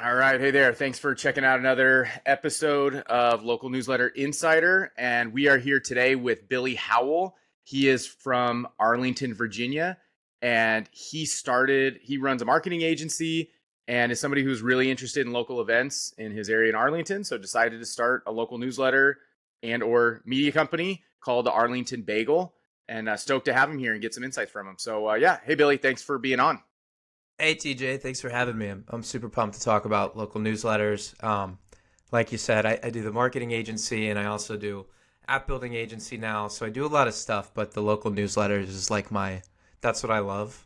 All right. Hey there. Thanks for checking out another episode of Local Newsletter Insider. And we are here today with Billy Howell. He is from Arlington, Virginia. And he runs a marketing agency and is somebody who's really interested in local events in his area in Arlington. So decided to start a local newsletter and or media company called the Arlington Bagel. And stoked to have him here and get some insights from him. So yeah. Hey, Billy, thanks for being on. Hey TJ, thanks for having me. I'm super pumped to talk about local newsletters. Like you said, I do the marketing agency and I also do app building agency now. So I do a lot of stuff, but the local newsletters is like that's what I love.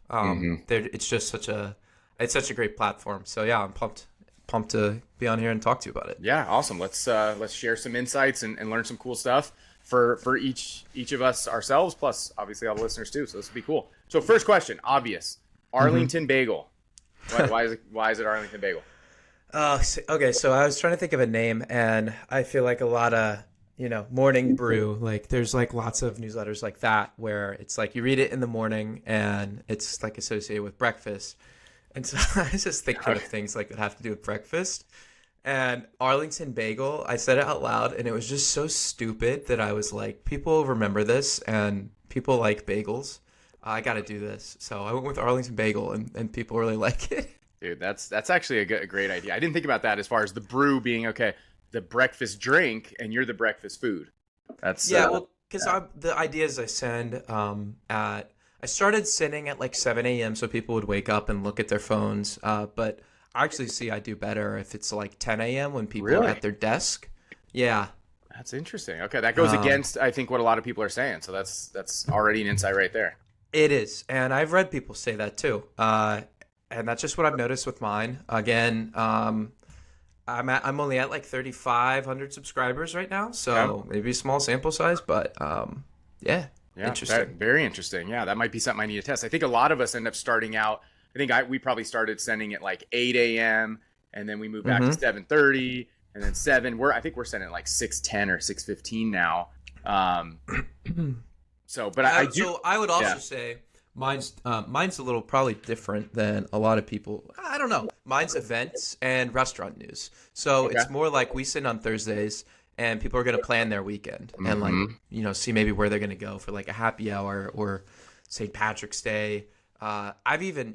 It's just it's such a great platform. So yeah, I'm pumped to be on here and talk to you about it. Yeah, awesome. Let's share some insights and learn some cool stuff for each of us ourselves, plus obviously all the listeners too. So this will be cool. So first question, obvious. Arlington Bagel. Why is it Arlington Bagel? Okay, so I was trying to think of a name, and I feel like a lot of, morning brew, like there's like lots of newsletters like that where it's like you read it in the morning and it's like associated with breakfast. And so I was just thinking of things like that have to do with breakfast. And Arlington Bagel, I said it out loud, and it was just so stupid that I was like, people remember this and people like bagels. I got to do this. So I went with Arlington Bagel, and people really like it. Dude, that's actually a great idea. I didn't think about that as far as the brew being okay, the breakfast drink, and you're the breakfast food. That's Yeah, well, because the ideas I send I started sending at like 7 a.m. so people would wake up and look at their phones. But I actually see I do better if it's like 10 a.m. when people are really at their desk. Yeah. that's interesting. Okay, that goes Um, against I think what a lot of people are saying. So that's already an insight right there. It is, and I've read people say that too. And that's just what I've noticed with mine. Again, I'm only at like 3,500 subscribers right now, Okay. so maybe a small sample size, but yeah, Yeah, interesting. very interesting. Yeah, that might be something I need to test. I think a lot of us end up starting out. We probably started sending at like 8 a.m. and then we moved back to Mm-hmm. 7:30 and then 7. I think we're sending like 6:10 or 6:15 now. Um, but I do. So I would also Yeah. say mine's a little probably different than a lot of people. I don't know. Mine's events and restaurant news. So Okay. it's more like we send on Thursdays and people are going to plan their weekend and like, Hmm. see maybe where they're going to go for like a happy hour or St. Patrick's Day. I've even,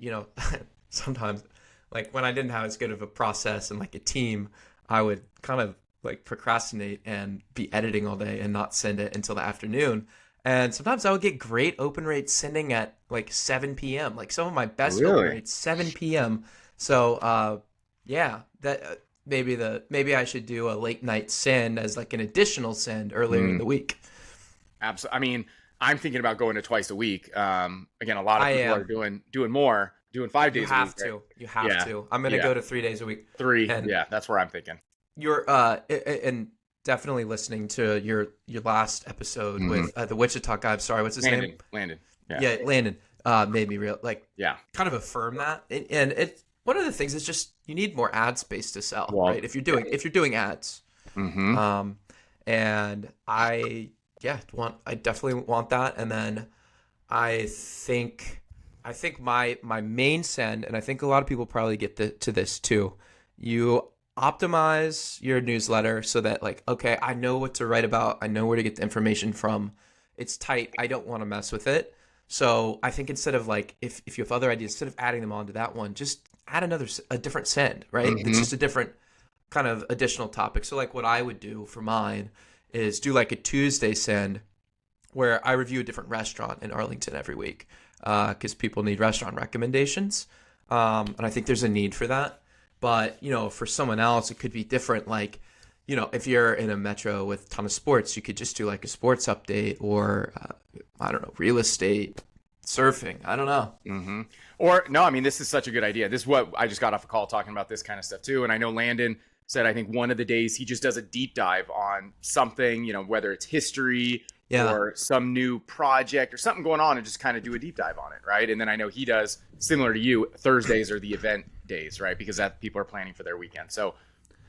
sometimes like when I didn't have as good of a process and like a team, I would kind of like procrastinate and be editing all day and not send it until the afternoon. And sometimes I would get great open rates sending at like 7 p.m. Like some of my best open Really? rates 7 p.m. So yeah, that maybe I should do a late night send as like an additional send earlier in Mm, the week. absolutely. I mean, I'm thinking about going to twice a week. Again, a lot of I people are am. doing more, doing five You days a week, have right? to. You have Yeah. to. I'm gonna Yeah. go to 3 days a week, 3. and Yeah, that's where I'm thinking. you're and definitely listening to your last episode Hmm. with the Wichita guy. I'm sorry, what's his name? Landon. Yeah. Yeah, Landon. Made me real like Yeah. kind of affirm that. And it one of the things is just you need more ad space to sell, Well, right? If you're doing ads. hmm. Um and I definitely want that. And then I think my main send, and I think a lot of people probably get to this too. You optimize your newsletter so that like, okay, I know what to write about. I know where to get the information from. It's tight. I don't want to mess with it. So I think instead of like, if you have other ideas, instead of adding them onto that one, just add a different send, right? It's Hmm. just a different kind of additional topic. So like what I would do for mine is do like a Tuesday send where I review a different restaurant in Arlington every week because people need restaurant recommendations. And I think there's a need for that. But, for someone else, it could be different. Like, if you're in a metro with a ton of sports, you could just do like a sports update or, I don't know, real estate, surfing. I don't know. Hmm. Or no, I mean, this is such a good idea. This is what I just got off a call talking about this kind of stuff too. And I know Landon said, I think one of the days he just does a deep dive on something, whether it's history Yeah. or some new project or something going on and just kind of do a deep dive on it. Right. And then I know he does similar to you. Thursdays are the event days, right? Because that people are planning for their weekend. So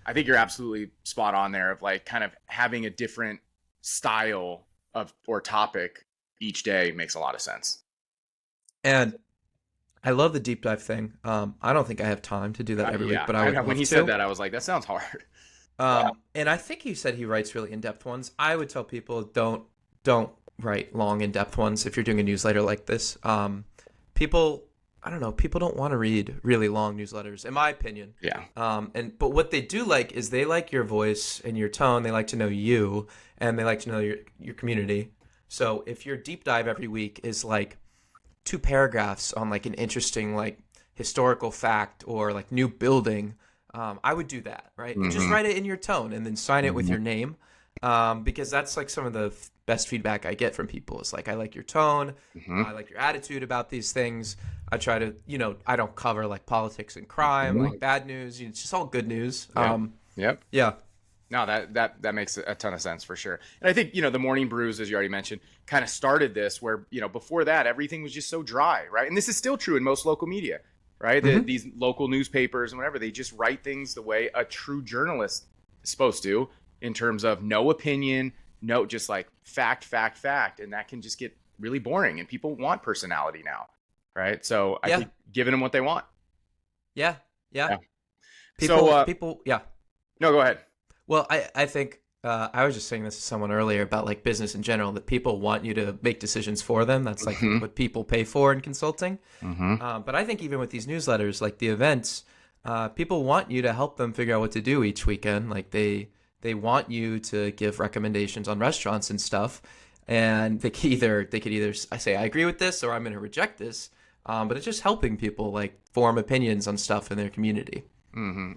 I think you're absolutely spot on there of like kind of having a different style of or topic each day makes a lot of sense. And I love the deep dive thing. I don't think I have time to do that every week, Yeah, but I I would know. When love he said to. that, I was like, that sounds hard. And I think he said he writes really in-depth ones. I would tell people don't write long in-depth ones if you're doing a newsletter like this. People, I don't know, people don't want to read really long newsletters, in my opinion. Yeah. But what they do like is they like your voice and your tone. They like to know you, and they like to know your community. So if your deep dive every week is like 2 paragraphs on like an interesting like historical fact or like new building, I would do that, right? And just Mm-hmm. write it in your tone and then sign it with your name, because that's like some of the best feedback I get from people. Is like, I like your tone, Mm-hmm. I like your attitude about these things. I try to, I don't cover like politics and crime, like bad news. It's just all good news. Yep. Yep. Yeah, No, that makes a ton of sense for sure. And I think, the morning brews, as you already mentioned, kind of started this where, before that, everything was just so dry, right? And this is still true in most local media, right? These local newspapers and whatever, they just write things the way a true journalist is supposed to, in terms of no opinion, no, just like fact, fact, fact. And that can just get really boring, and people want personality now, right? So I think giving them what they want. yeah. Yeah. People, yeah. No, go ahead. Well, I think I was just saying this to someone earlier about like business in general, that people want you to make decisions for them. That's like what people pay for in consulting. But I think even with these newsletters, like the events, people want you to help them figure out what to do each weekend. Like they want you to give recommendations on restaurants and stuff. And they could either I say, I agree with this, or I'm going to reject this. But it's just helping people like form opinions on stuff in their community.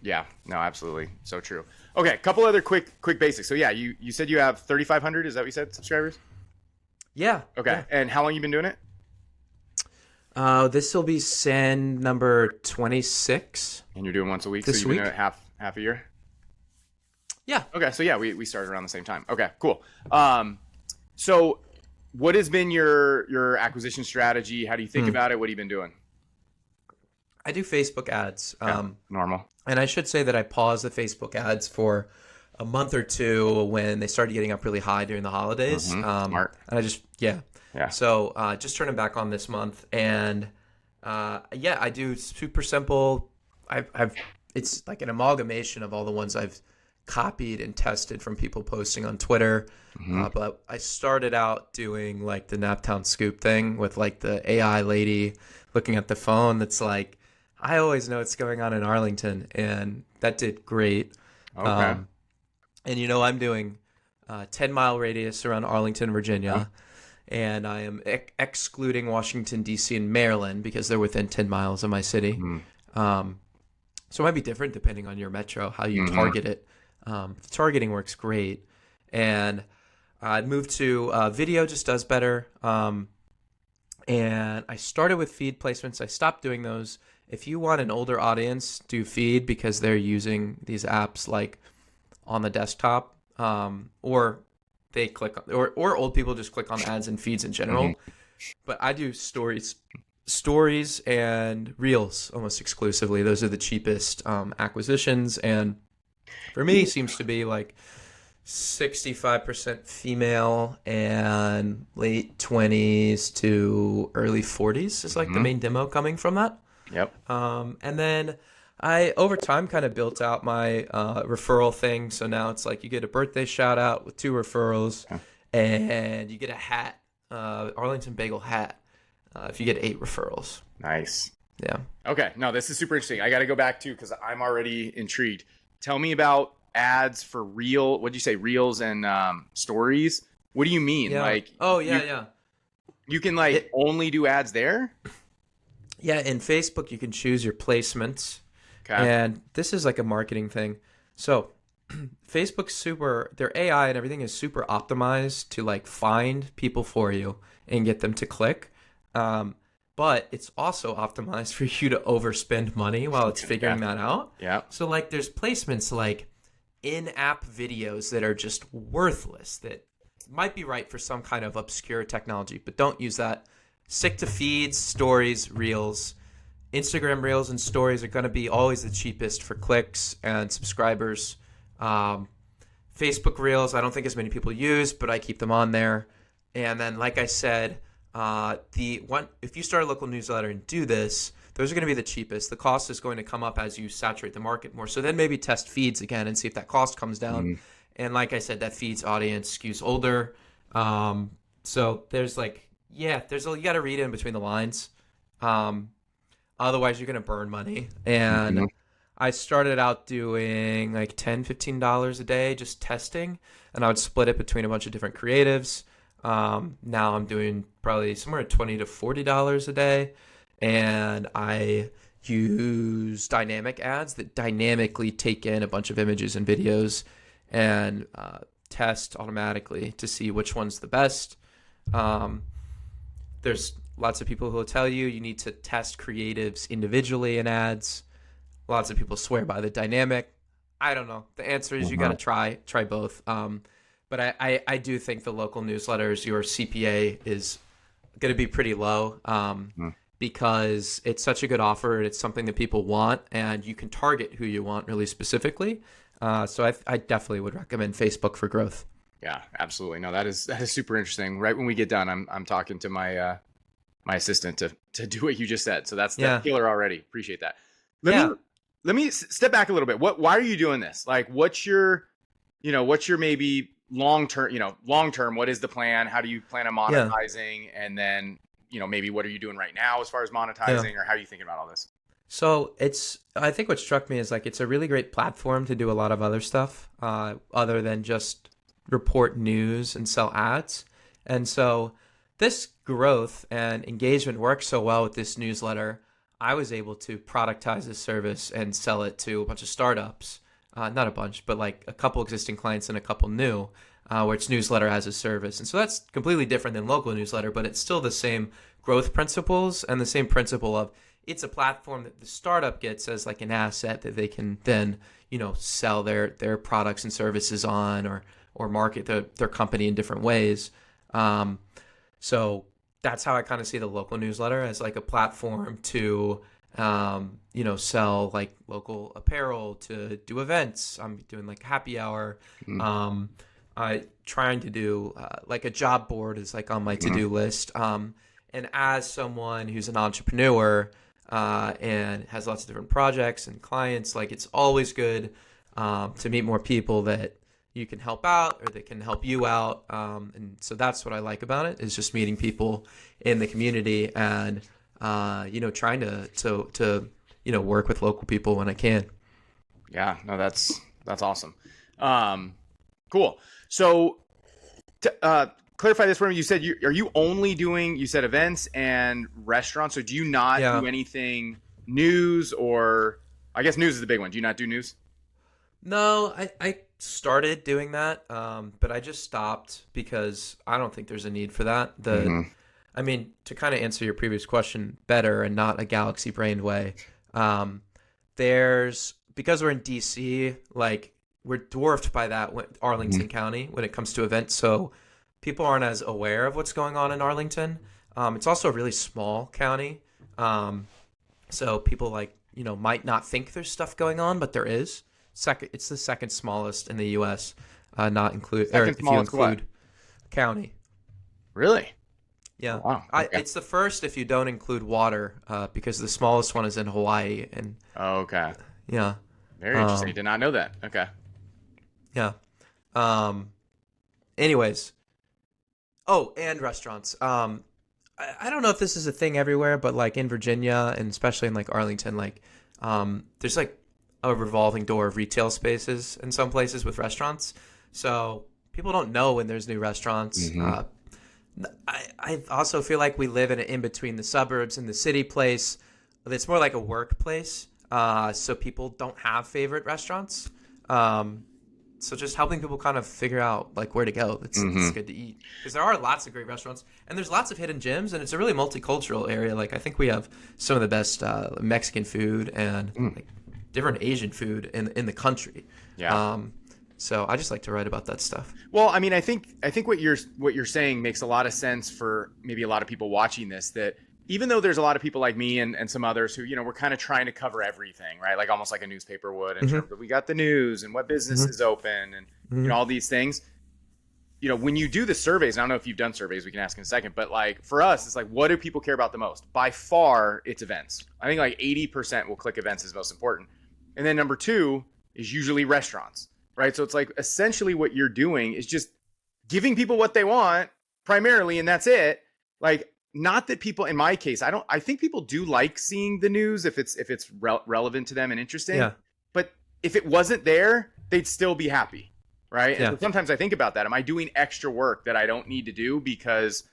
Yeah, no, absolutely. So true. Okay, a couple other quick basics. So yeah, you said you have 3,500, is that what you said, subscribers? Yeah. Okay. Yeah. And how long you been doing it? This will be send number 26. And you're doing once a week, This so you've been week? doing it half a year? Yeah. Okay, so yeah, we started around the same time. Okay, cool. So what has been your acquisition strategy? How do you think about it? What have you been doing? I do Facebook ads. Normal. And I should say that I paused the Facebook ads for a month or two when they started getting up really high during the holidays. Smart. And I just, yeah. So just turning back on this month. And I do super simple. It's like an amalgamation of all the ones I've copied and tested from people posting on Twitter. But I started out doing like the Naptown Scoop thing with like the AI lady looking at the phone that's like, I always know what's going on in Arlington, and that did great. Okay. And I'm doing 10-mile radius around Arlington, Virginia, and I am excluding Washington, D.C. and Maryland because they're within 10 miles of my city. So it might be different depending on your metro, how you target it. Targeting works great. And I moved to video, just does better. And I started with feed placements. I stopped doing those. If you want an older audience, do feed because they're using these apps like on the desktop, or they click on, or old people just click on ads and feeds in general. But I do stories and reels almost exclusively. Those are the cheapest acquisitions, and for me, seems to be like 65% female and late 20s to early 40s is like the main demo coming from that. Yep. And then I, over time, kind of built out my referral thing. So now it's like you get a birthday shout out with 2 referrals, and you get a hat, Arlington Bagel hat, if you get 8 referrals. Nice. Yeah. Okay. No, this is super interesting. I got to go back to, because I'm already intrigued. Tell me about ads for what'd you say, reels and stories? What do you mean? Yeah. Like, you can only do ads there? Yeah, in Facebook, you can choose your placements. Okay. And this is like a marketing thing. So Facebook's their AI and everything is super optimized to like find people for you and get them to click. But it's also optimized for you to overspend money while it's figuring that out. Yeah. So like there's placements like in-app videos that are just worthless, that might be right for some kind of obscure technology, but don't use that. Stick to feeds, stories, reels. Instagram reels and stories are going to be always the cheapest for clicks and subscribers. Facebook reels, I don't think as many people use, but I keep them on there. And then, like I said, if you start a local newsletter and do this, those are going to be the cheapest. The cost is going to come up as you saturate the market more. So then maybe test feeds again and see if that cost comes down. Mhm. And like I said, that feeds audience skews older. So there's like, yeah, you got to read in between the lines. Um, Otherwise, you're going to burn money. And Mhm. I started out doing like $10, $15 a day, just testing. And I would split it between a bunch of different creatives. Now I'm doing probably somewhere at $20 to $40 a day. And I use dynamic ads that dynamically take in a bunch of images and videos and test automatically to see which one's the best. There's lots of people who will tell you need to test creatives individually in ads. Lots of people swear by the dynamic. I don't know. The answer is you got to try both. But I do think the local newsletters, your CPA is going to be pretty low because it's such a good offer. It's something that people want, and you can target who you want really specifically. So I definitely would recommend Facebook for growth. Yeah, absolutely. No, that is super interesting. Right when we get done, I'm talking to my my assistant to do what you just said. So that's killer already. Appreciate that. Let me step back a little bit. Why are you doing this? Like, what's your maybe long term, what is the plan? How do you plan on monetizing? Yeah. And then, maybe what are you doing right now as far as monetizing, or how are you thinking about all this? So I think what struck me is like, it's a really great platform to do a lot of other stuff, other than just report news and sell ads. And so this growth and engagement works so well with this newsletter. I was able to productize this service and sell it to a bunch of startups. Not a bunch, but like a couple existing clients and a couple new, where it's newsletter as a service. And so that's completely different than local newsletter, but it's still the same growth principles and the same principle of it's a platform that the startup gets as like an asset that they can then, sell their products and services on or market their company in different ways. So that's how I kind of see the local newsletter, as like a platform to sell like local apparel, to do events. I'm doing like happy hour. I trying to do like a job board is like on my to-do list. And as someone who's an entrepreneur and has lots of different projects and clients, like it's always good to meet more people that you can help out or that can help you out. And so that's what I like about it, is just meeting people in the community and trying to work with local people when I can. Yeah, no, that's awesome. Cool. So to clarify this for me, you said are you only doing, you said events and restaurants, so do you not do anything news? Or I guess news is the big one. Do you not do news? No, I started doing that, but I just stopped because I don't think there's a need for that. I mean, to kind of answer your previous question better and not a galaxy brained way, because we're in DC, like we're dwarfed by that Arlington County when it comes to events. So people aren't as aware of what's going on in Arlington. It's also a really small county. So people might not think there's stuff going on, but there is. It's the second smallest in the U.S. Not include, or if you include county. Really? Yeah. Wow. Okay. It's the first if you don't include water, because the smallest one is in Hawaii. And okay. Yeah. Very interesting. Did not know that. Okay. Yeah. Anyways. Oh, and restaurants. I don't know if this is a thing everywhere, but like in Virginia and especially in like Arlington, like there's like a revolving door of retail spaces in some places with restaurants. So people don't know when there's new restaurants. I also feel like we live in an in-between the suburbs and the city place. It's more like a workplace. So people don't have favorite restaurants. So just helping people kind of figure out like where to go. It's good to eat, because there are lots of great restaurants and there's lots of hidden gems, and it's a really multicultural area. Like I think we have some of the best Mexican food and like different Asian food in the country. Yeah. So I just like to write about that stuff. Well, I mean, I think what you're saying makes a lot of sense for maybe a lot of people watching this, that even though there's a lot of people like me and some others who, we're kind of trying to cover everything, right? Like almost like a newspaper would, in terms of we got the news and what business is open and all these things. when you do the surveys, I don't know if you've done surveys, we can ask in a second, but like for us, it's like, what do people care about the most? By far, it's events. I think like 80% will click events is most important. And then number 2 is usually restaurants, right? So it's like essentially what you're doing is just giving people what they want primarily, and that's it. Like, not that people, in my case, I think people do like seeing the news if it's relevant to them and interesting. Yeah. But if it wasn't there, they'd still be happy. Right. Yeah. And so sometimes I think about that. Am I doing extra work that I don't need to do because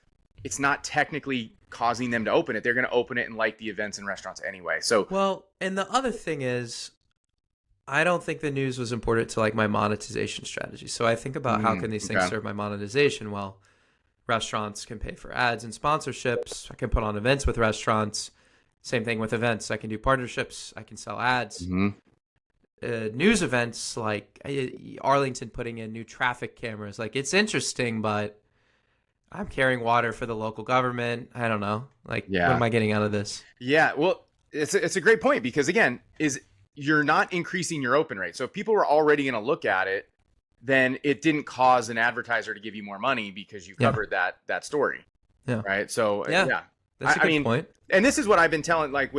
it's not technically causing them to open it? They're going to open it and like the events and restaurants anyway. So, well, and the other thing is, I don't think the news was important to like my monetization strategy. So I think about how can these things serve my monetization? Well, restaurants can pay for ads and sponsorships. I can put on events with restaurants. Same thing with events. I can do partnerships. I can sell ads. News events like Arlington putting in new traffic cameras. Like, it's interesting, but I'm carrying water for the local government. I don't know. Like, what am I getting out of this? Yeah, well, it's a great point because, again, you're not increasing your open rate. So if people were already going to look at it, then it didn't cause an advertiser to give you more money because you covered that story. Yeah. Right. So that's a good point. And this is what I've been telling, like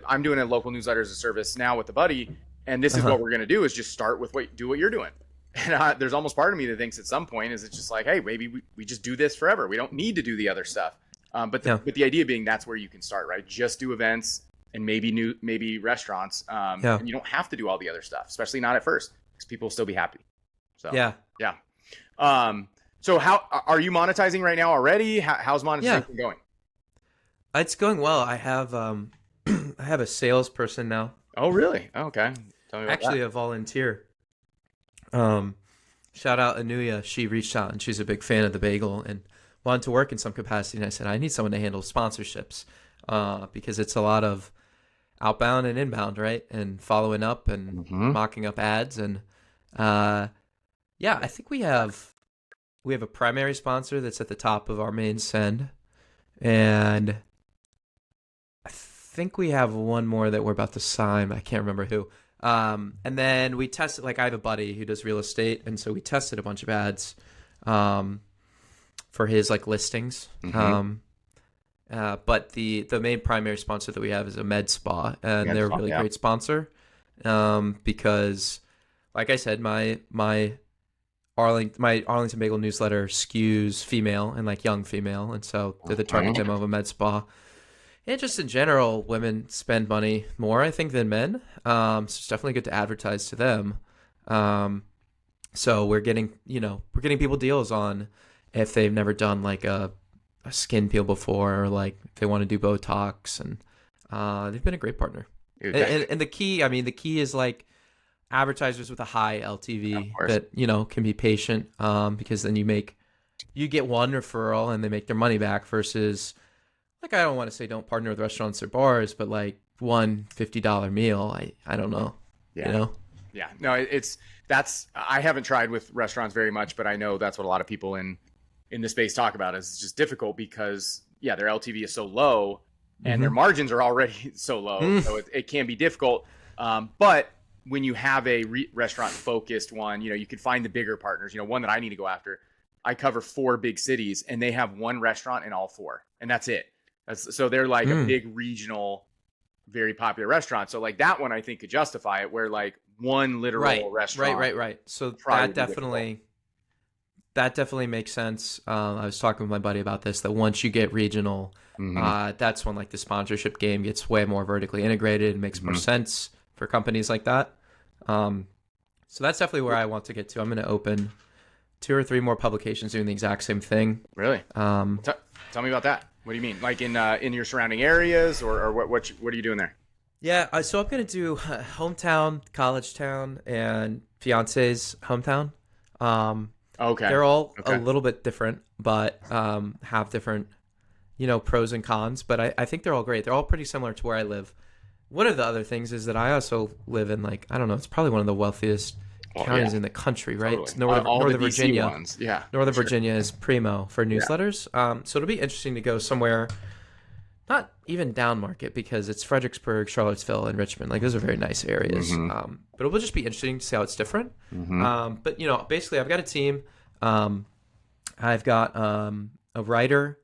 I'm doing a local newsletter as a service now with the buddy. And this is what we're going to do is just start with what you're doing. And there's almost part of me that thinks at some point is it's just like, hey, maybe we just do this forever. We don't need to do the other stuff. But the idea being that's where you can start, right? Just do events and maybe restaurants. And you don't have to do all the other stuff, especially not at first, because people will still be happy. So yeah. So how are you monetizing right now already? How's monetization going? It's going well. I have I have a salesperson now. Oh, really? Okay. Tell me about Actually, that. a volunteer. Shout out Anuya. She reached out and she's a big fan of the bagel and wanted to work in some capacity. And I said, I need someone to handle sponsorships because it's a lot of outbound and inbound, right? And following up and mocking up ads. And I think we have a primary sponsor that's at the top of our main send. And I think we have one more that we're about to sign. I can't remember who. And then we tested, like, I have a buddy who does real estate. And so we tested a bunch of ads for his like listings. But the main primary sponsor that we have is a med spa, and they're a really great sponsor because, like I said, my Arlington Bagel newsletter skews female and like young female, and so they're the target demo of a med spa. And just in general, women spend money more, I think, than men. So it's definitely good to advertise to them. So we're getting people deals on if they've never done like a skin peel before, or like if they want to do Botox, and they've been a great partner. And the key is like advertisers with a high LTV that can be patient, because then you get one referral and they make their money back versus, like, I don't want to say don't partner with restaurants or bars, but like one $50 meal, I don't know. Yeah, no, I haven't tried with restaurants very much, but I know that's what a lot of people in the space talk about. Is it's just difficult because their LTV is so low and their margins are already so low, so it can be difficult. But when you have a restaurant focused one, you can find the bigger partners. One that I need to go after. I cover 4 big cities and they have one restaurant in all 4, and that's it. So they're like a big regional, very popular restaurant. So like that one, I think could justify it, where like one literal restaurant. Right. So that definitely makes sense. I was talking with my buddy about this, that once you get regional, that's when like the sponsorship game gets way more vertically integrated and makes more sense for companies like that. So that's definitely where I want to get to. I'm going to open 2 or 3 more publications doing the exact same thing. Really? Tell me about that. What do you mean? Like in your surrounding areas, or what are you doing there? Yeah, so I'm going to do hometown, college town, and fiance's hometown. Okay. They're all a little bit different, but have different, pros and cons. But I think they're all great. They're all pretty similar to where I live. One of the other things is that I also live in, like, I don't know, it's probably one of the wealthiest counties in the country, right? Totally. Northern Virginia. Ones. Yeah. Northern Virginia is primo for newsletters. So it'll be interesting to go somewhere, not even down market, because it's Fredericksburg, Charlottesville, and Richmond. Like, those are very nice areas. But it will just be interesting to see how it's different. But, basically I've got a team. I've got a writer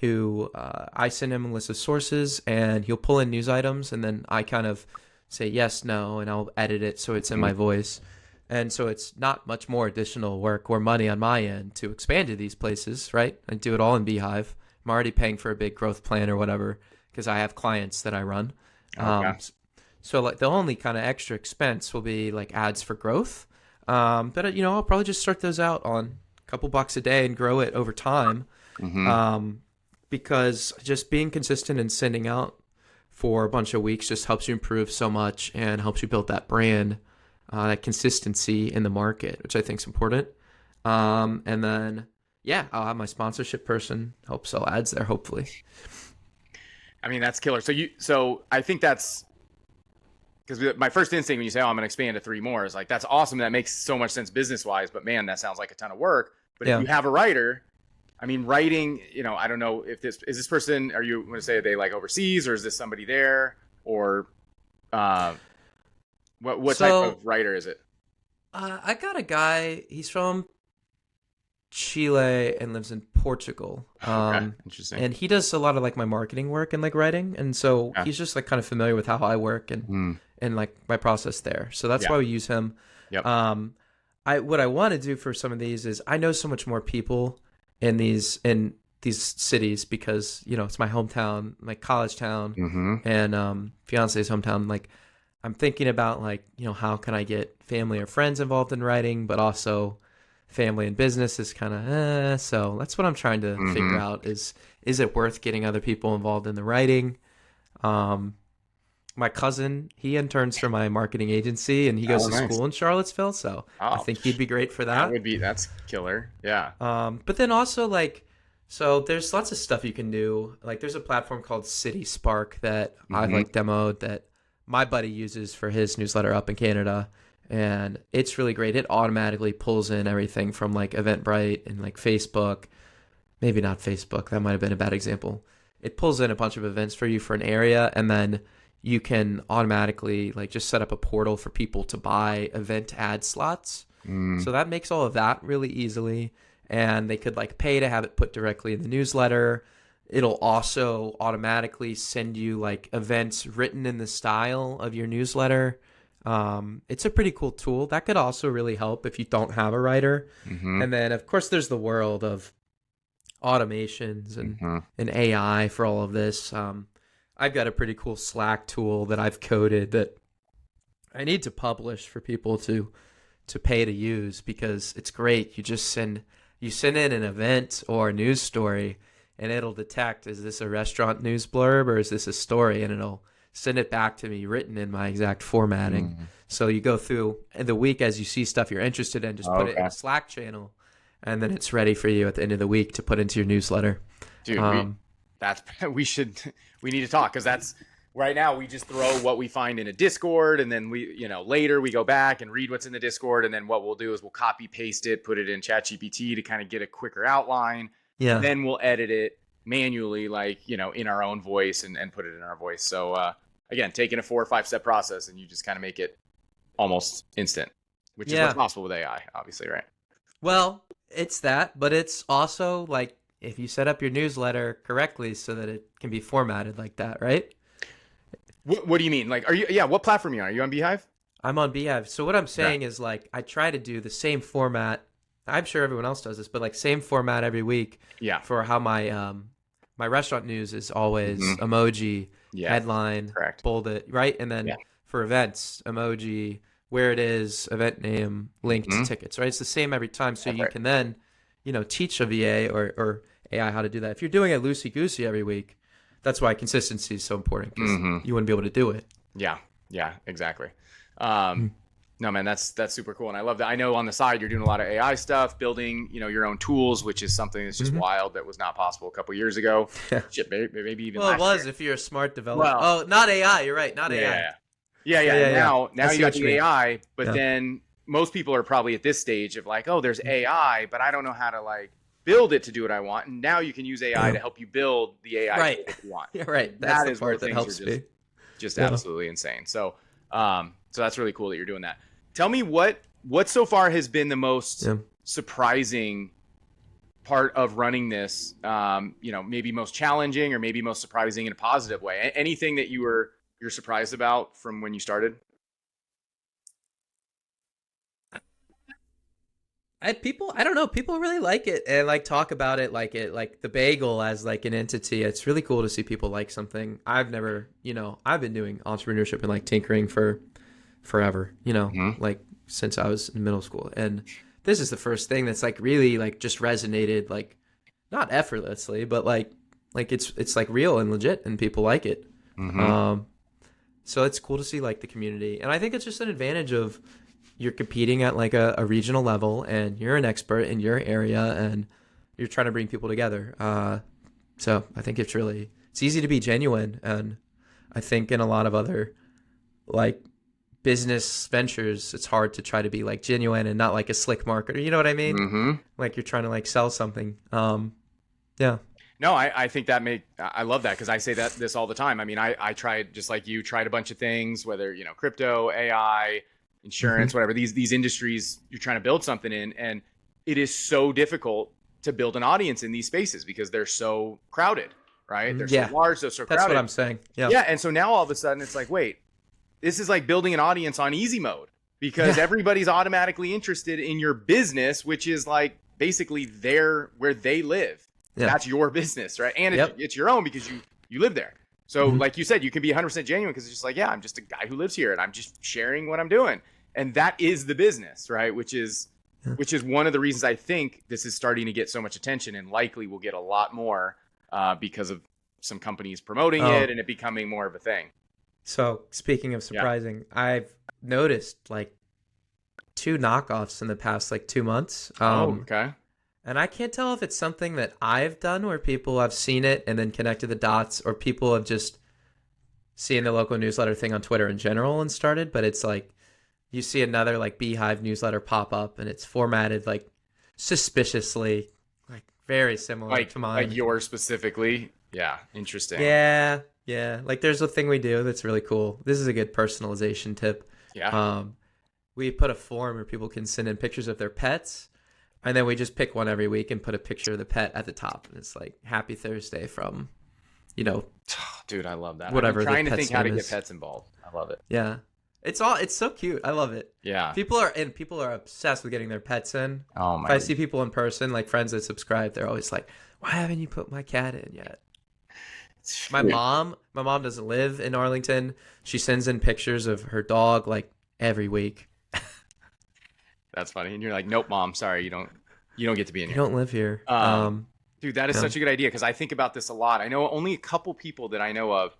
who I send him a list of sources, and he'll pull in news items, and then I kind of say yes, no, and I'll edit it so it's in my voice. And so it's not much more additional work or money on my end to expand to these places, right? I do it all in Beehive. I'm already paying for a big growth plan or whatever because I have clients that I run. Okay. So like the only kind of extra expense will be like ads for growth. But I'll probably just start those out on a couple bucks a day and grow it over time. Because just being consistent and sending out for a bunch of weeks just helps you improve so much and helps you build that brand, that consistency in the market, which I think is important. And then, I'll have my sponsorship person help sell ads there, hopefully. I mean, that's killer. So I think that's because my first instinct when you say, "Oh, I'm going to expand to 3 more," is like, that's awesome. That makes so much sense business wise. But man, that sounds like a ton of work. But if you have a writer, I mean, writing, I don't know if this person, are you going to say they like overseas, or is this somebody there, or what type of writer is it? I got a guy, he's from Chile and lives in Portugal. Okay, interesting. And he does a lot of like my marketing work and like writing. And so he's just like kind of familiar with how I work and like my process there. So that's why we use him. Yep. What I want to do for some of these is I know so much more people in these cities because, it's my hometown, my college town, and fiance's hometown. Like I'm thinking about like, how can I get family or friends involved in writing, but also family and business is kind of, so that's what I'm trying to figure out is it worth getting other people involved in the writing? My cousin, he interns for my marketing agency and he goes to school in Charlottesville. So I think he'd be great for that. That's killer. Yeah. But then also so there's lots of stuff you can do. Like there's a platform called City Spark that I've demoed that my buddy uses for his newsletter up in Canada. And it's really great. It automatically pulls in everything from like Eventbrite and like Facebook. Maybe not Facebook. That might have been a bad example. It pulls in a bunch of events for you for an area, and then you can automatically like just set up a portal for people to buy event ad slots. So that makes all of that really easily. And they could like pay to have it put directly in the newsletter. It'll also automatically send you like events written in the style of your newsletter. It's a pretty cool tool that could also really help if you don't have a writer. And then of course there's the world of automations and AI for all of this. I've got a pretty cool Slack tool that I've coded that I need to publish for people to pay to use because it's great. You send in an event or a news story and it'll detect, is this a restaurant news blurb or is this a story? And it'll send it back to me written in my exact formatting. So you go through the week as you see stuff you're interested in, just put it in a Slack channel, and then it's ready for you at the end of the week to put into your newsletter. Dude, we need to talk because that's right now we just throw what we find in a Discord, and then we, later we go back and read what's in the Discord, and then what we'll do is we'll copy paste it, put it in ChatGPT to kind of get a quicker outline. Yeah. Then we'll edit it manually, like, in our own voice and put it in our voice. So again, taking a 4 or 5 step process and you just kind of make it almost instant, which is what's possible with AI, obviously, right? Well, it's that, but it's also like if you set up your newsletter correctly so that it can be formatted like that, right? What do you mean? Like, what platform are you on? Are you on Beehive? I'm on Beehive. So what I'm saying is like I try to do the same format. I'm sure everyone else does this, but like same format every week. Yeah. For how my my restaurant news is always emoji, headline, bolded, right? And then for events, emoji, where it is, event name, link to tickets, right? It's the same every time. So you can then, teach a VA or AI how to do that. If you're doing it loosey-goosey every week, that's why consistency is so important because you wouldn't be able to do it. Yeah, exactly. No, man, that's super cool. And I love that. I know on the side, you're doing a lot of AI stuff, building, your own tools, which is something that's just wild. That was not possible a couple years ago. Shit, maybe even last year. If you're a smart developer. Not AI. You're right. Not AI. Yeah. Now you got the AI, but then most people are probably at this stage of like, oh, there's AI, but I don't know how to like build it to do what I want. And now you can use AI to help you build the AI that you want. Right. That is where things are just absolutely insane. So, so that's really cool that you're doing that. Tell me what so far has been the most surprising part of running this, maybe most challenging or maybe most surprising in a positive way? Anything that you're surprised about from when you started? I don't know, people really like it and like talk about it, like the bagel as like an entity. It's really cool to see people like something. I've never, I've been doing entrepreneurship and like tinkering for forever, Mm-hmm. like since I was in middle school. And this is the first thing that's like really like just resonated, like not effortlessly, but like it's like real and legit and people like it. Mm-hmm. Um, so it's cool to see like the community. And I think it's just an advantage of you're competing at like a regional level and you're an expert in your area and you're trying to bring people together. So I think it's easy to be genuine. And I think in a lot of other like business ventures, it's hard to try to be like genuine and not like a slick marketer. You know what I mean? Mm-hmm. Like you're trying to like sell something. Yeah. No, I think I love that because I say this all the time. I mean, I tried, just like you, tried a bunch of things, whether, crypto, AI, Mm-hmm. insurance, whatever, these industries you're trying to build something in. And it is so difficult to build an audience in these spaces because they're so crowded, right? They're so Yeah. large, they're so That's what crowded. I'm saying. Yeah. Yeah. And so now all of a sudden it's like, wait, this is like building an audience on easy mode because Yeah. everybody's automatically interested in your business, which is like basically where they live. Yeah. That's your business, right? And Yep. it's your own because you live there. So Mm-hmm. like you said, you can be 100% genuine because it's just like, yeah, I'm just a guy who lives here and I'm just sharing what I'm doing. And that is the business, right? Which is Yeah. one of the reasons I think this is starting to get so much attention and likely will get a lot more because of some companies promoting it Oh, and it becoming more of a thing. so speaking of Yeah. surprising, I've noticed like two knockoffs in the past like 2 months. Oh, okay. And I can't tell if it's something that I've done where people have seen it and then connected the dots, or people have just seen the local newsletter thing on Twitter in general and started. But it's like you see another like Beehive newsletter pop up and it's formatted like suspiciously, like very similar to Like mine. yours specifically. Yeah, interesting. Yeah, yeah. Like there's a thing we do that's really cool. This is a good personalization tip. Yeah. Um, we put a form where people can send in pictures of their pets, and then we just pick one every week and put a picture of the pet at the top. And it's like Happy Thursday from, you know, Dude, I love that. I've whatever been the trying to pet's think how to name get is. pets involved. I love it. Yeah. It's so cute. I love it. Yeah. People are obsessed with getting their pets in. Oh If my. I see people in person, like friends that subscribe, they're always like, "Why haven't you put my cat in yet?" My mom doesn't live in Arlington. She sends in pictures of her dog like every week. That's funny. And you're like, nope, mom, sorry, you don't get to be in You here. don't live here. Dude, that is Yeah. such a good idea because I think about this a lot. I know only a couple people that I know of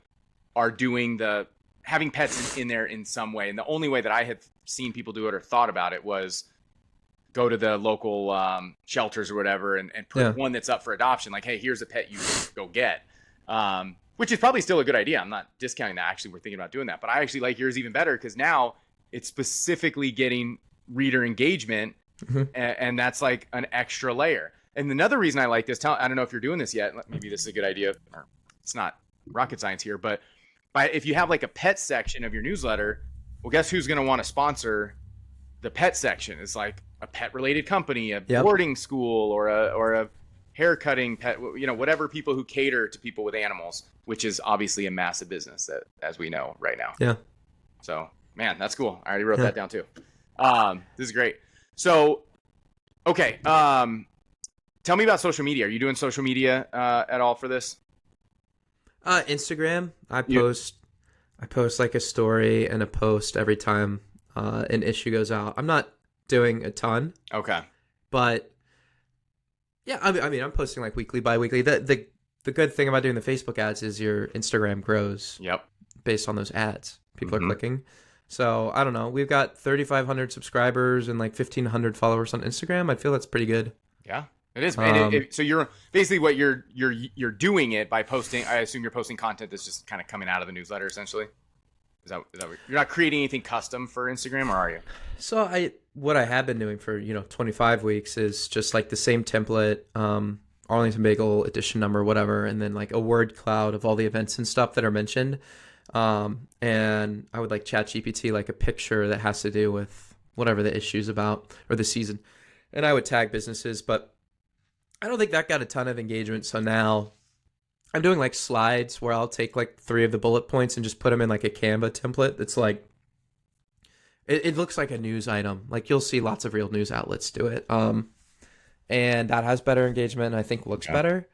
are doing having pets in there in some way, and the only way that I had seen people do it or thought about it was go to the local shelters or whatever and put Yeah. one that's up for adoption. Like, hey, here's a pet you can go get, which is probably still a good idea. I'm not discounting that. Actually, we're thinking about doing that, but I actually like yours even better because now it's specifically getting reader engagement, Mhm. and that's like an extra layer. And another reason I like this, I don't know if you're doing this yet. Maybe this is a good idea. Or it's not rocket science here, but if you have like a pet section of your newsletter, well, guess who's going to want to sponsor the pet section? It's like a pet related company, a Yep. boarding school, or a hair cutting pet, whatever, people who cater to people with animals, which is obviously a massive business that, as we know right now. Yeah. So, man, that's cool. I already wrote Yeah. that down too. This is great. So, okay. Tell me about social media. Are you doing social media at all for this? Instagram. I post like a story and a post every time an issue goes out. I'm not doing a ton, Okay. but yeah, I mean, I'm posting like weekly, bi-weekly. The good thing about doing the Facebook ads is your Instagram grows Yep. based on those ads. People Mhm. are clicking. So I don't know. We've got 3,500 subscribers and like 1,500 followers on Instagram. I feel that's pretty good. Yeah, it is. So you're basically what you're doing it by posting. I assume you're posting content that's just kind of coming out of the newsletter, essentially. Is that what, you're not creating anything custom for Instagram, or are you? So what I have been doing for 25 weeks is just like the same template, Arlington Bagel edition number, whatever, and then like a word cloud of all the events and stuff that are mentioned. And I would like chat GPT like a picture that has to do with whatever the issue's about or the season, and I would tag businesses. But I don't think that got a ton of engagement. So now I'm doing like slides where I'll take like 3 of the bullet points and just put them in like a Canva template. That's like, it looks like a news item. Like you'll see lots of real news outlets do it. And that has better engagement and I think looks better.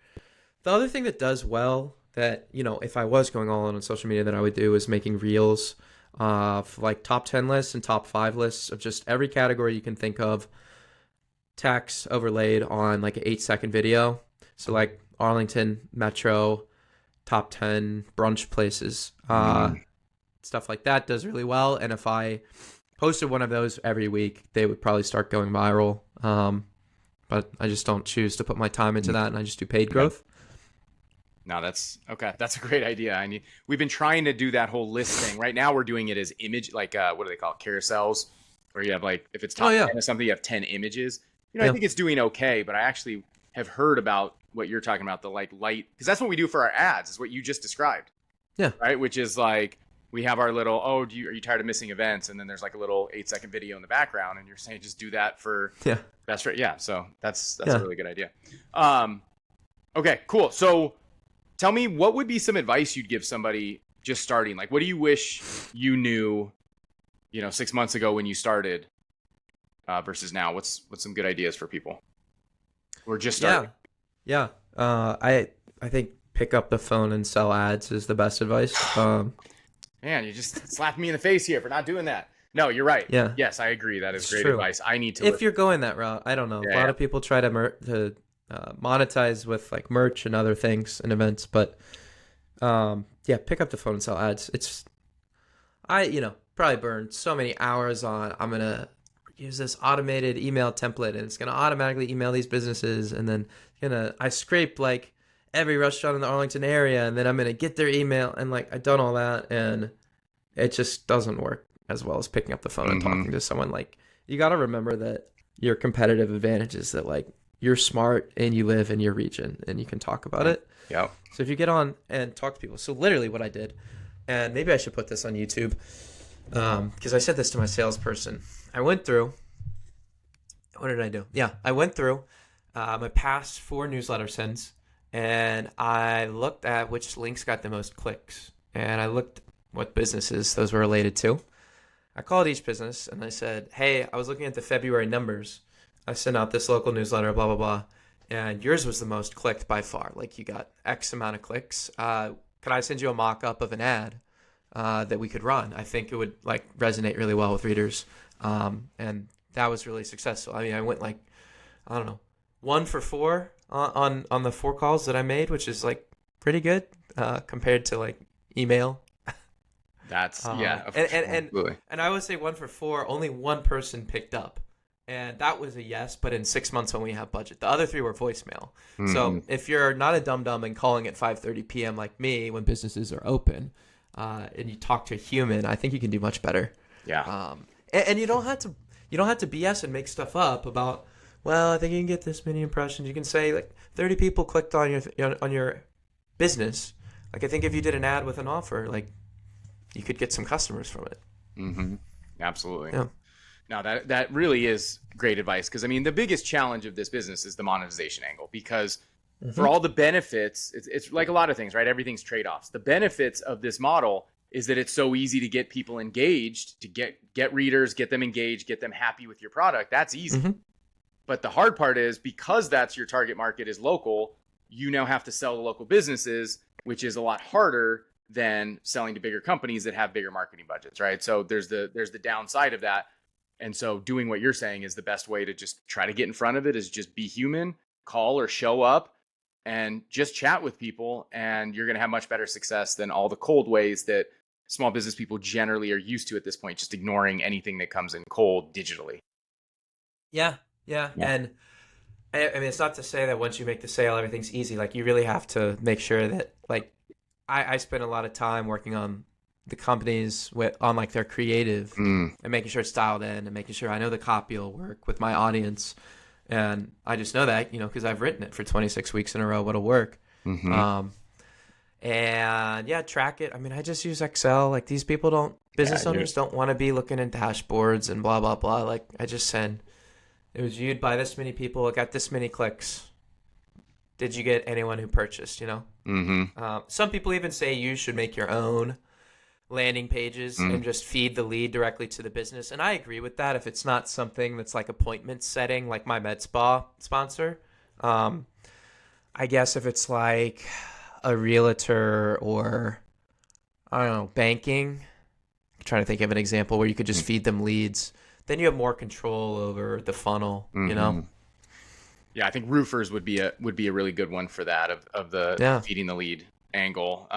The other thing that does well that, if I was going all in on social media that I would do is making reels of like top 10 lists and top 5 lists of just every category you can think of, text overlaid on like an 8-second video. So like Arlington Metro, top 10 brunch places, stuff like that does really well. And if I posted one of those every week, they would probably start going viral. But I just don't choose to put my time into that, and I just do paid growth. No, that's okay. That's a great idea. We've been trying to do that whole list thing. Right now, we're doing it as image, like what do they call it? Carousels, where you have like if it's top 10 or something, you have 10 images. I think it's doing okay, but I actually have heard about what you're talking about, the like light, because that's what we do for our ads, is what you just described. Yeah. Right, which is like we have our little are you tired of missing events, and then there's like a little 8-second video in the background, and you're saying just do that for best right. Yeah, so that's a really good idea. Okay, cool. So tell me, what would be some advice you'd give somebody just starting? Like, what do you wish you knew, 6 months ago when you started versus now? What's some good ideas for people who are just starting? Yeah. I think pick up the phone and sell ads is the best advice. Man, you just slapped me in the face here for not doing that. No, you're right. Yeah. Yes, I agree. That is great advice. I need to. If you're going that route, I don't know. A lot of people try to monetize with like merch and other things and events, but pick up the phone and sell ads. I probably burned so many hours on, I'm going to use this automated email template and it's going to automatically email these businesses. And then I scraped like every restaurant in the Arlington area and then I'm going to get their email. And like, I've done all that and it just doesn't work as well as picking up the phone and talking to someone. Like, you got to remember that your competitive advantage is that like you're smart and you live in your region and you can talk about it. Yeah. So if you get on and talk to people, so literally what I did, and maybe I should put this on YouTube, because I said this to my salesperson. I went through, what did I do? Yeah, I went through my past 4 newsletter sends and I looked at which links got the most clicks and I looked what businesses those were related to. I called each business and I said, hey, I was looking at the February numbers. I sent out this local newsletter, blah, blah, blah. And yours was the most clicked by far. Like you got X amount of clicks. Could I send you a mock-up of an ad that we could run? I think it would like resonate really well with readers. And that was really successful. I mean, I went like, I don't know, 1 for 4 on the 4 calls that I made, which is like pretty good compared to like email. That's and I would say 1 for 4, only 1 person picked up. And that was a yes, but in 6 months when we have budget. The other 3 were voicemail. So if you're not a dum-dum and calling at 5:30 p.m. like me when businesses are open and you talk to a human, I think you can do much better. Yeah. And you don't have to BS and make stuff up about, well, I think you can get this many impressions. You can say like 30 people clicked on your business. Like I think if you did an ad with an offer, like you could get some customers from it. Mm-hmm. Absolutely. Yeah. Now that really is great advice because I mean the biggest challenge of this business is the monetization angle because for all the benefits, it's like a lot of things, right? Everything's trade-offs. The benefits of this model is that it's so easy to get people engaged, to get readers, get them engaged, get them happy with your product. That's easy. But the hard part is because that's your target market is local, you now have to sell to local businesses, which is a lot harder than selling to bigger companies that have bigger marketing budgets, right? So there's the downside of that. And so doing what you're saying is the best way to just try to get in front of it is just be human, call or show up and just chat with people. And you're going to have much better success than all the cold ways that small business people generally are used to at this point, just ignoring anything that comes in cold digitally. Yeah. And I mean, it's not to say that once you make the sale, everything's easy. Like you really have to make sure that like I spend a lot of time working on the companies on like their creative and making sure it's dialed in and making sure I know the copy will work with my audience. And I just know that, because I've written it for 26 weeks in a row, what'll work. And yeah, track it. I mean, I just use Excel. Like these people business owners don't want to be looking at dashboards and blah, blah, blah. Like I just send, it was viewed by this many people. It got this many clicks. did you get anyone who purchased, you know? Mm-hmm. Some people even say you should make your own landing pages and just feed the lead directly to the business. And I agree with that if it's not something that's like appointment setting, like my med spa sponsor. I guess if it's like a realtor or, I don't know, banking, I'm trying to think of an example where you could just feed them leads, then you have more control over the funnel, you know? Yeah, I think roofers would be a really good one for that of the feeding the lead angle.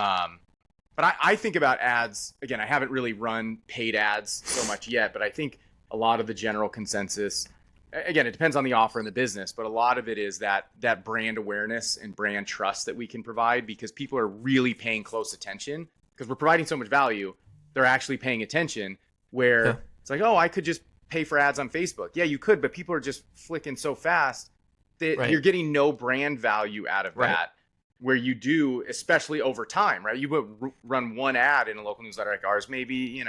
But I think about ads again. I haven't really run paid ads so much yet, but I think a lot of the general consensus, again, it depends on the offer and the business, but a lot of it is that brand awareness and brand trust that we can provide because people are really paying close attention because we're providing so much value. They're actually paying attention where it's like, oh, I could just pay for ads on Facebook. Yeah, you could, but people are just flicking so fast that you're getting no brand value out of that. Where you do, especially over time, right? You would run one ad in a local newsletter like ours, maybe,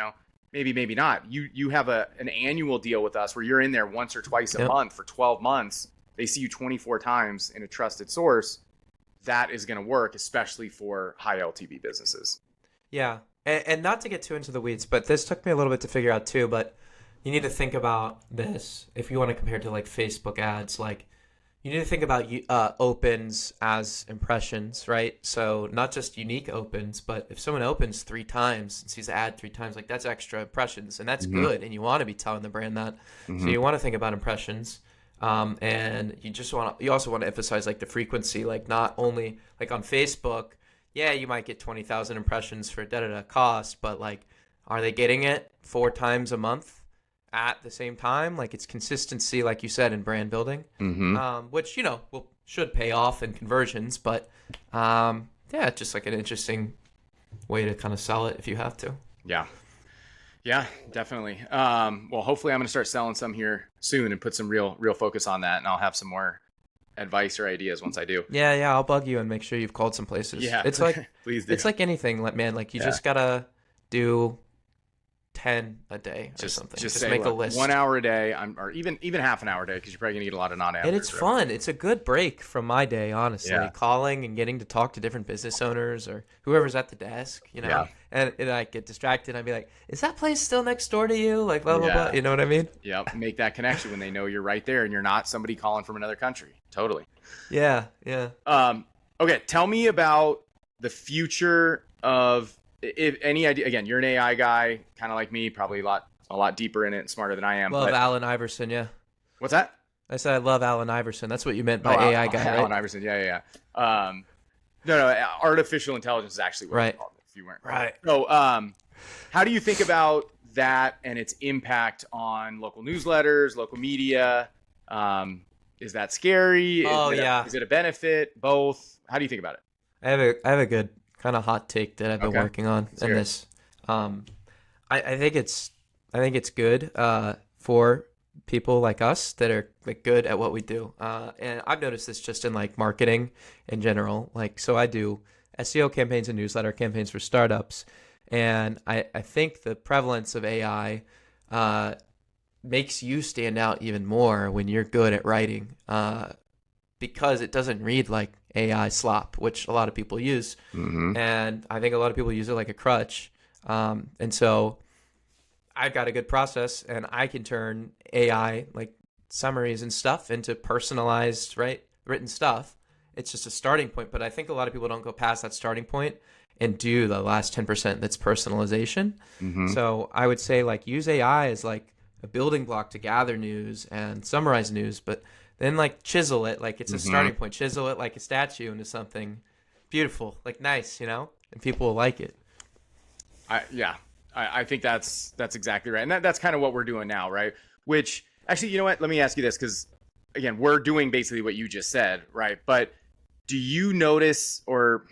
maybe not. You have an annual deal with us where you're in there once or twice a month for 12 months. They see you 24 times in a trusted source. That is going to work, especially for high LTV businesses. Yeah. And not to get too into the weeds, but this took me a little bit to figure out too, but you need to think about this if you want to compare to like Facebook ads, like you need to think about opens as impressions, right? So not just unique opens, but if someone opens 3 times and sees the ad 3 times, like that's extra impressions, and that's good. And you want to be telling the brand that. So you want to think about impressions, and you also want to emphasize like the frequency, like not only like on Facebook. Yeah, you might get 20,000 impressions for cost, but like, are they getting it 4 times a month? At the same time, like it's consistency, like you said, in brand building, which should pay off in conversions. But it's just like an interesting way to kind of sell it if you have to. Yeah, definitely. Well, hopefully, I'm going to start selling some here soon and put some real focus on that, and I'll have some more advice or ideas once I do. Yeah, I'll bug you and make sure you've called some places. Yeah, it's like please do. It's like anything, man. Like you just gotta do 10 a day or something. Just say, make a list. 1 hour a day, or even half an hour a day, because you're probably gonna get a lot of non-answers. And it's fun. It's a good break from my day, honestly. Calling and getting to talk to different business owners or whoever's at the desk, And I get distracted. I'd be like, "Is that place still next door to you?" Like blah blah blah. You know what I mean? Yep. Make that connection when they know you're right there and you're not somebody calling from another country. Totally. Yeah. Okay. Tell me about the future of. If any idea, again, you're an AI guy, kind of like me, probably a lot deeper in it and smarter than I am. Love Allen Iverson, yeah. What's that? I said I love Allen Iverson. That's what you meant by AI guy, right? Allen Iverson, yeah. No, artificial intelligence is actually what it's called, if you weren't. Right. So, how do you think about that and its impact on local newsletters, local media? Is that scary? Is it a benefit? Both? How do you think about it? I have a good kind of hot take that I've been working on in this. I think it's good for people like us that are like good at what we do. And I've noticed this just in like marketing in general. Like, so I do SEO campaigns and newsletter campaigns for startups. And I think the prevalence of AI makes you stand out even more when you're good at writing, because it doesn't read like AI slop, which a lot of people use. And I think a lot of people use it like a crutch. And so I've got a good process and I can turn AI like summaries and stuff into personalized, written stuff. It's just a starting point. But I think a lot of people don't go past that starting point and do the last 10% that's personalization. So I would say like use AI as like a building block to gather news and summarize news, but then like chisel it like it's a starting point. Chisel it like a statue into something beautiful, like nice, and people will like it. I think that's exactly right. And that's kind of what we're doing now, right? Which actually, you know what? Let me ask you this, because again, we're doing basically what you just said, right? But do you notice, or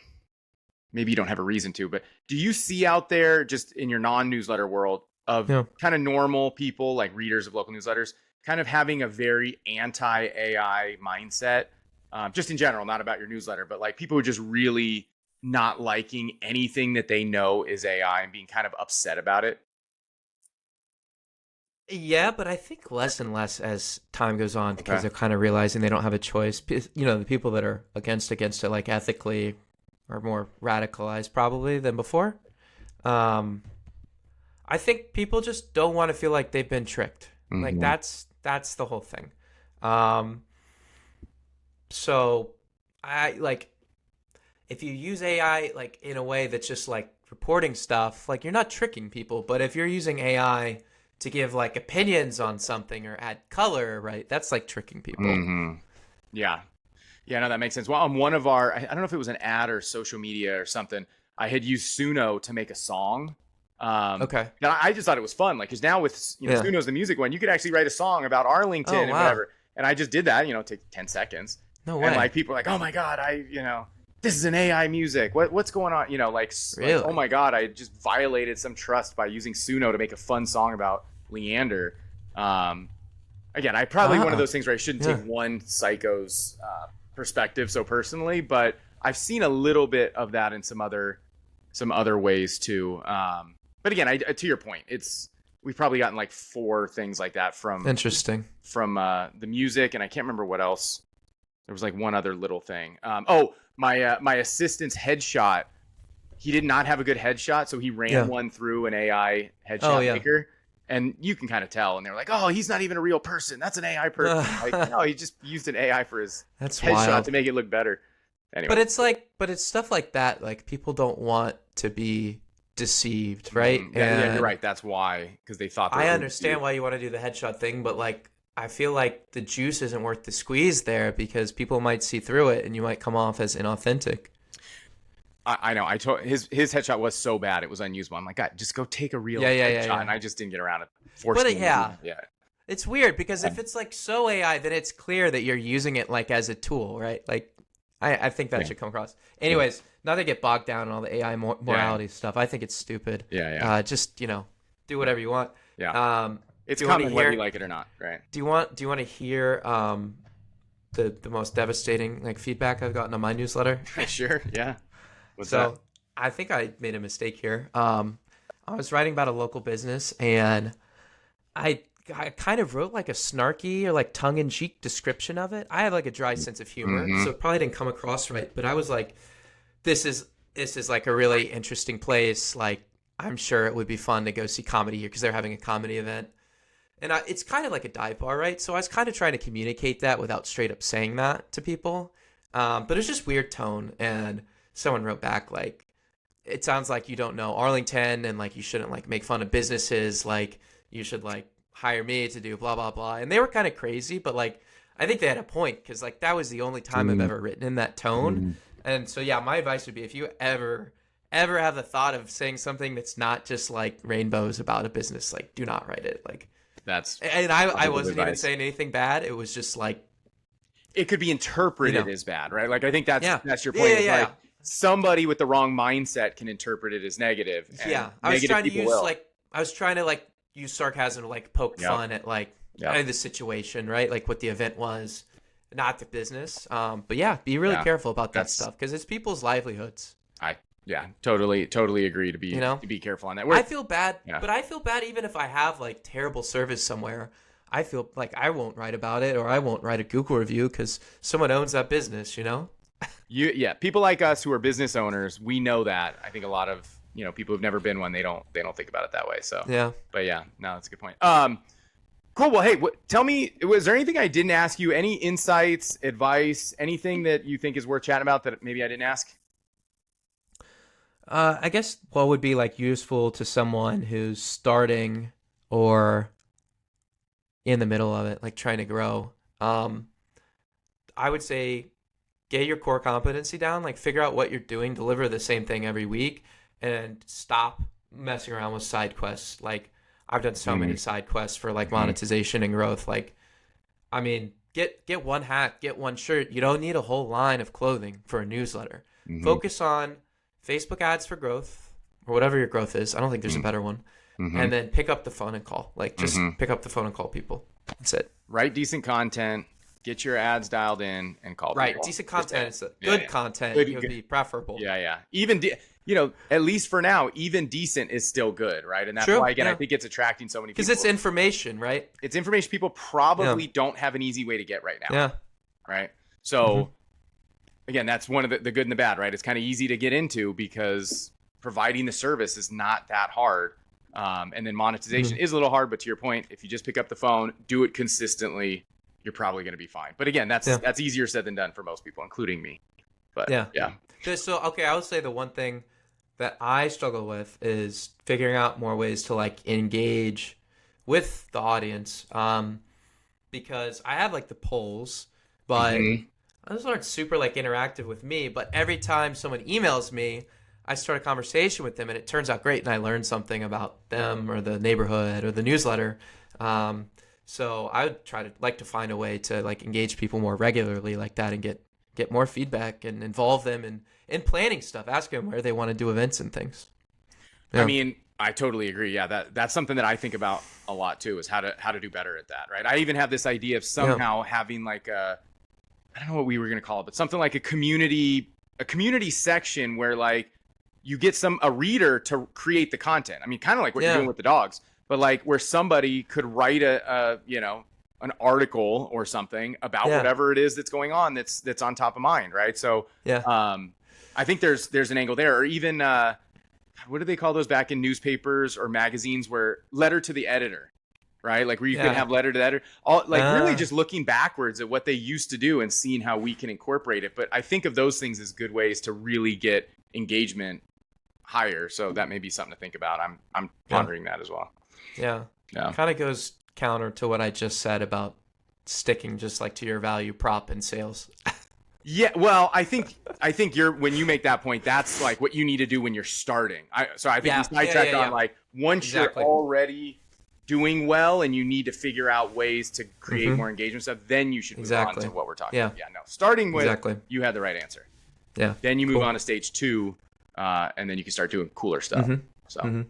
maybe you don't have a reason to, but do you see out there just in your non-newsletter world of kind of normal people, like readers of local newsletters, kind of having a very anti-AI mindset, just in general, not about your newsletter, but like people who are just really not liking anything that they know is AI and being kind of upset about it? Yeah, but I think less and less as time goes on because Okay. they're kind of realizing they don't have a choice. You know, the people that are against it, like ethically, are more radicalized probably than before. Um, I think people just don't want to feel like they've been tricked. Like Hmm. that's the whole thing. Um, so I like if you use AI like in a way that's just like reporting stuff, like you're not tricking people. But if you're using AI to give like opinions on something or add color, right? That's like tricking people. Hmm. Yeah. Yeah, no, that makes sense. Well, on one of our, I don't know if it was an ad or social media or something, I had used Suno to make a song. Okay. And I just thought it was fun. Like, because now with, Yeah. Suno's the music one, you could actually write a song about Oh Arlington and wow. whatever. And I just did that, take 10 seconds. No And way. like, people are like, oh my God, this is an AI music. What's going on? Like, oh Really? my God, I just violated some trust by using Suno to make a fun song about Leander. Um, Again, I probably one of Ah. those things where I shouldn't take Yeah. one psycho's perspective so personally, but I've seen a little bit of that in some other ways too. But again, to your point, we've probably gotten like four things like that Interesting. from the music, and I can't remember what else. There was like one other little thing. My assistant's headshot. He did not have a good headshot, so he ran Yeah. one through an AI Oh headshot yeah. maker, and you can kind of tell. And they're like, "Oh, he's not even a real person. That's an AI person." Like, no, he just used an AI for his That's headshot wild. to make it look better. But Anyway, it's stuff like that. Like people don't want to be deceived, right? yeah, you're And right. That's why, because they thought they I were being understand deceived. why you want to do the headshot thing, but like I feel like the juice isn't worth the squeeze there because people might see through it and you might come off as inauthentic. I know. I told his headshot was so bad it was unusable. I'm like, God, just go take a real Yeah, yeah, yeah, headshot, yeah. and I just didn't get around to But forcing him to do yeah, that. Yeah, it's weird because yeah, if it's like so AI, then it's clear that you're using it like as a tool, right? Like, I think that yeah, should come across. yeah, Anyways, not to get bogged down in all the AI yeah, morality stuff. I think it's stupid. yeah, yeah. Just do whatever you want. Yeah. It's Do you want to coming whether you hear? like it or not, right? Do you want to hear the most devastating like feedback I've gotten on my newsletter? Sure. Yeah. What's that? So I think I made a mistake here. I was writing about a local business and I kind of wrote like a snarky or like tongue-in-cheek description of it. I have like a dry sense of humor, Mm-hmm. so it probably didn't come across right. But I was like, this is like a really interesting place. Like I'm sure it would be fun to go see comedy here because they're having a comedy event. And it's kind of like a dive bar, right? So I was kind of trying to communicate that without straight up saying that to people. But it's just weird tone. And someone wrote back like, it sounds like you don't know Arlington and like you shouldn't like make fun of businesses. Like you should like hire me to do blah, blah, blah. And they were kind of crazy, but like I think they had a point because like that was the only time I've ever written in that tone. Mm-hmm. And so, yeah, my advice would be if you ever have the thought of saying something that's not just like rainbows about a business, like do not write it. Like, That's and I probably good wasn't even advice. saying anything bad. It was just like, It could be you interpreted know, as bad, right? Like I think that's yeah, that's your yeah, point. yeah, Is yeah, like somebody with the wrong mindset can interpret it as negative, and yeah. I was negative trying to people use will. like, I was trying to like use sarcasm to like poke Yep. fun at like Yep. the situation, right? Like what the event was, not the business. But yeah, be really Yeah. careful about that That's stuff because it's people's livelihoods. I yeah, totally agree to be You know, to be careful on that. I feel bad, Yeah. but I feel bad even if I have like terrible service somewhere. I feel like I won't write about it or I won't write a Google review because someone owns that business, you know? Yeah, people like us who are business owners, we know that. I think a lot of people who've never been one, they don't think about it that way. So, Yeah. but yeah, no, that's a good point. Cool. Well, hey, tell me, was there anything I didn't ask you? Any insights, advice, anything that you think is worth chatting about that maybe I didn't ask? I guess what would be like useful to someone who's starting or in the middle of it, like trying to grow. I would say get your core competency down, like figure out what you're doing, deliver the same thing every week, and stop messing around with side quests. Like I've done so many side quests for like monetization and growth. Like, I mean, get one hat, get one shirt. You don't need a whole line of clothing for a newsletter. Mm-hmm. Focus on Facebook ads for growth or whatever your growth is. I don't think there's a better one. Mm-hmm. And then pick up the phone and call. Like just Mhm. pick up the phone and call people. That's it. Write decent content, get your ads dialed in, and call Right. people. Decent Just content. It's yeah, good yeah. content. Good- It would good- be preferable. Yeah, yeah. at least for now, even decent is still good, right? And that's True, why, again, I yeah. think it's attracting so many people. Because it's information, right? It's information people probably don't have an easy way to get right now. Yeah. Right. So again, that's one of the good and the bad, right? It's kind of easy to get into because providing the service is not that hard. And then monetization is a little hard, but to your point, if you just pick up the phone, do it consistently, you're probably going to be fine. But again, that's easier said than done for most people, including me. But yeah. So, okay, I would say the one thing that I struggle with is figuring out more ways to like engage with the audience. Because I have like the polls, but those aren't super like interactive with me. But every time someone emails me, I start a conversation with them and it turns out great. And I learn something about them or the neighborhood or the newsletter. So I would like to find a way to like engage people more regularly like that and get more feedback and involve them in planning stuff. Ask them where they want to do events and things. Yeah. I mean, I totally agree. Yeah, that's something that I think about a lot too, is how to do better at that, right? I even have this idea of somehow having like I don't know what we were going to call it, but something like a community section where like you get a reader to create the content. I mean, kind of like what you're doing with the dogs, but like where somebody could write an article or something about whatever it is that's going on that's on top of mind, right? So I think there's an angle there, or even what do they call those back in newspapers or magazines, where letter to the editor, right? Like where you could have letter to the editor, really just looking backwards at what they used to do and seeing how we can incorporate it. But I think of those things as good ways to really get engagement higher. So that may be something to think about. I'm pondering that as well. Yeah. Kind of goes counter to what I just said about sticking just like to your value prop in sales. Yeah, well, I think when you make that point, that's like what you need to do when you're starting. I think we sidetracked on like once you're already doing well and you need to figure out ways to create more engagement stuff, then you should move on to what we're talking about. Yeah, no. Starting with you had the right answer. Yeah. Then you move on to stage 2, and then you can start doing cooler stuff. So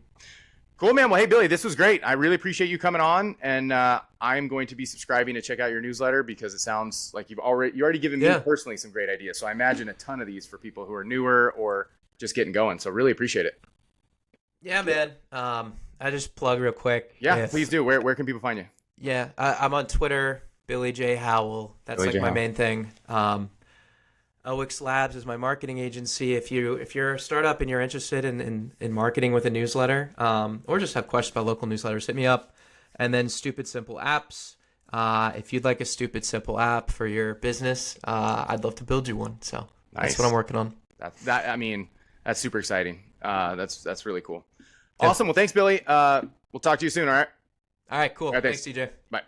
cool, man. Well, hey, Billy, this was great. I really appreciate you coming on, and I'm going to be subscribing to check out your newsletter because it sounds like you've already given me personally some great ideas. So I imagine a ton of these for people who are newer or just getting going. So really appreciate it. Yeah, man. I just plug real quick. Yeah, please do. Where can people find you? Yeah, I'm on Twitter, Billy J. Howell. That's Billy like my main thing. OX Labs is my marketing agency. If you're a startup and you're interested in marketing with a newsletter, or just have questions about local newsletters, hit me up. And then Stupid Simple Apps. If you'd like a stupid simple app for your business, I'd love to build you one. So that's what I'm working on. That's super exciting. That's really cool. Awesome. Well, thanks, Billy. We'll talk to you soon. All right. All right. Cool. All right, thanks, TJ. Bye.